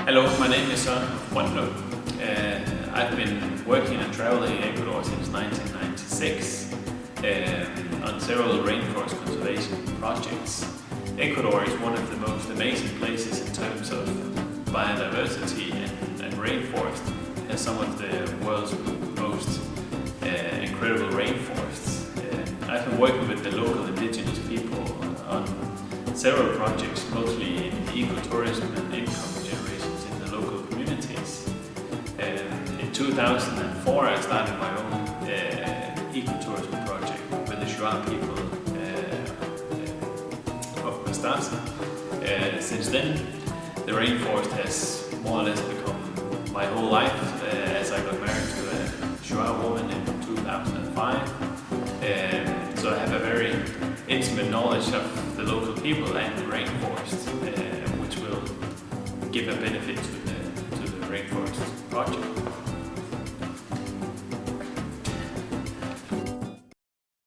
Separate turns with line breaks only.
Hello, my name is Søren Hoff Brøndum. I've been working and traveling in Ecuador since 1996 on several rainforest conservation projects. Ecuador is one of the most amazing places in terms of biodiversity and rainforest. It has some of the world's most incredible rainforests. I've been working with the local indigenous people on several projects, mostly in ecotourism and income generations in the local communities. In 2004 I started my own ecotourism project with the Shuar people of Mød. Since then, the rainforest has more or less become my whole life as I got married to a Shuar woman in 2005. So I have a very intimate knowledge of the local people and the rainforest, which will give a benefit to the rainforest project.